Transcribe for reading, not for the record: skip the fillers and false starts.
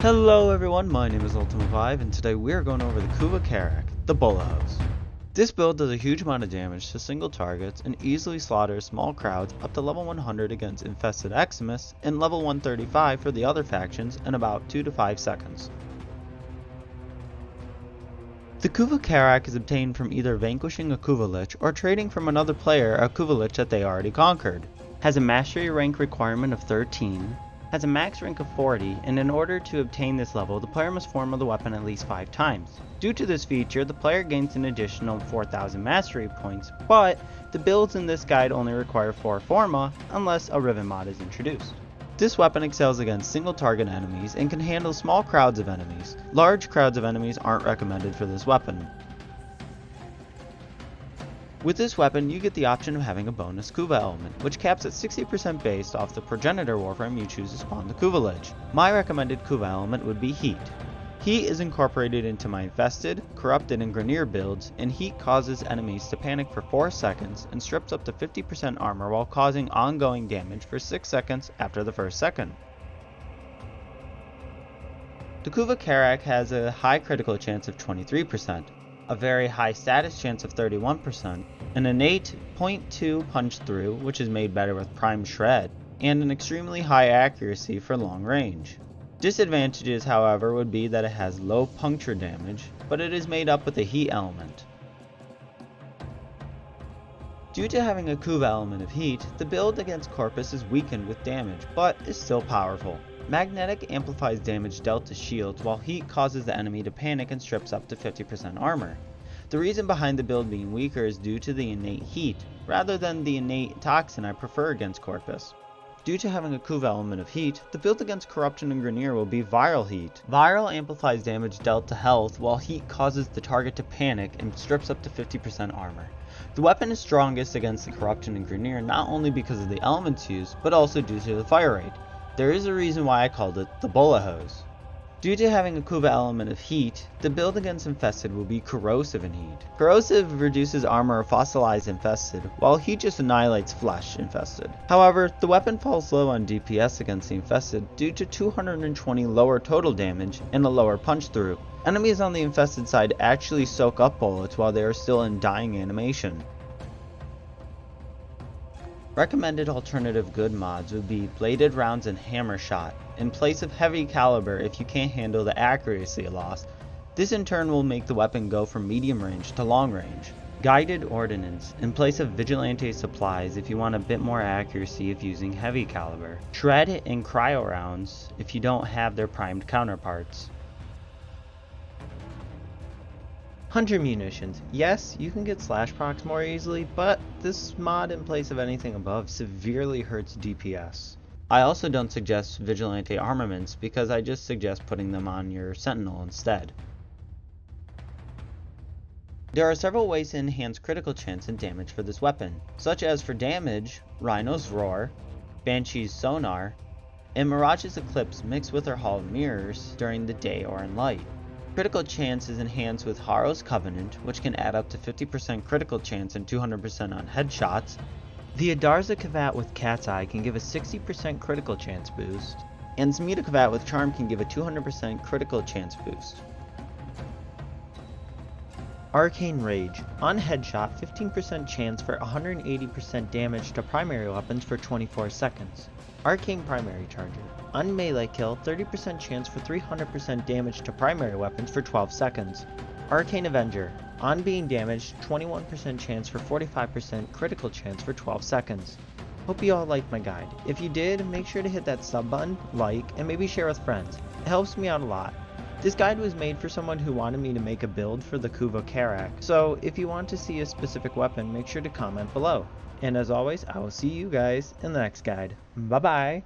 Hello everyone, my name is UltimoFive, and today we are going over the Kuva Karak, the Bullet Hose. This build does a huge amount of damage to single targets and easily slaughters small crowds up to level 100 against Infested Eximus and level 135 for the other factions in about 2 to 5 seconds. The Kuva Karak is obtained from either vanquishing a Kuva Lich or trading from another player a Kuva Lich that they already conquered. Has a mastery rank requirement of 13, has a max rank of 40, and in order to obtain this level, the player must form the weapon at least 5 times. Due to this feature, the player gains an additional 4,000 mastery points, but the builds in this guide only require 4 forma unless a Riven mod is introduced. This weapon excels against single target enemies and can handle small crowds of enemies. Large crowds of enemies aren't recommended for this weapon. With this weapon, you get the option of having a bonus Kuva element, which caps at 60% based off the progenitor Warframe you choose to spawn the Kuva Lich. My recommended Kuva element would be Heat. Heat is incorporated into my Infested, Corrupted, and Grineer builds, and Heat causes enemies to panic for 4 seconds and strips up to 50% armor while causing ongoing damage for 6 seconds after the first second. The Kuva Karak has a high critical chance of 23%. A very high status chance of 31%, an innate 0.2 punch through, which is made better with Prime Shred, and an extremely high accuracy for long range. Disadvantages, however, would be that it has low puncture damage, but it is made up with a heat element. Due to having a Kuva element of heat, the build against Corpus is weakened with damage, but is still powerful. Magnetic amplifies damage dealt to shields, while Heat causes the enemy to panic and strips up to 50% armor. The reason behind the build being weaker is due to the innate Heat, rather than the innate Toxin I prefer against Corpus. Due to having a Kuva element of Heat, the build against Corruption and Grineer will be Viral Heat. Viral amplifies damage dealt to health, while Heat causes the target to panic and strips up to 50% armor. The weapon is strongest against the Corruption and Grineer not only because of the elements used, but also due to the fire rate. There is a reason why I called it the Bullet Hose. Due to having a Kuva element of Heat, the build against Infested will be Corrosive in Heat. Corrosive reduces armor of fossilized Infested, while Heat just annihilates flesh Infested. However, the weapon falls low on DPS against the Infested due to 220 lower total damage and a lower punch through. Enemies on the Infested side actually soak up bullets while they are still in dying animation. Recommended alternative good mods would be Bladed Rounds and Hammer Shot, in place of Heavy Caliber if you can't handle the accuracy loss. This in turn will make the weapon go from medium range to long range. Guided Ordnance, in place of Vigilante Supplies if you want a bit more accuracy if using Heavy Caliber. Shred and Cryo Rounds if you don't have their primed counterparts. Hunter Munitions. Yes, you can get slash procs more easily, but this mod in place of anything above severely hurts DPS. I also don't suggest Vigilante armaments because I just suggest putting them on your Sentinel instead. There are several ways to enhance critical chance and damage for this weapon, such as for damage, Rhino's Roar, Banshee's Sonar, and Mirage's Eclipse mixed with her Hall of Mirrors during the day or in light. Critical chance is enhanced with Harrow's Covenant, which can add up to 50% critical chance and 200% on headshots. The Adarza Kavat with Cat's Eye can give a 60% critical chance boost, and Zmida Kavat with Charm can give a 200% critical chance boost. Arcane Rage. On headshot, 15% chance for 180% damage to primary weapons for 24 seconds. Arcane Primary Charger. On melee kill, 30% chance for 300% damage to primary weapons for 12 seconds. Arcane Avenger. On being damaged, 21% chance for 45% critical chance for 12 seconds. Hope you all liked my guide. If you did, make sure to hit that sub button, like, and maybe share with friends. It helps me out a lot. This guide was made for someone who wanted me to make a build for the Kuva Karak, so if you want to see a specific weapon, make sure to comment below. And as always, I will see you guys in the next guide. Bye bye!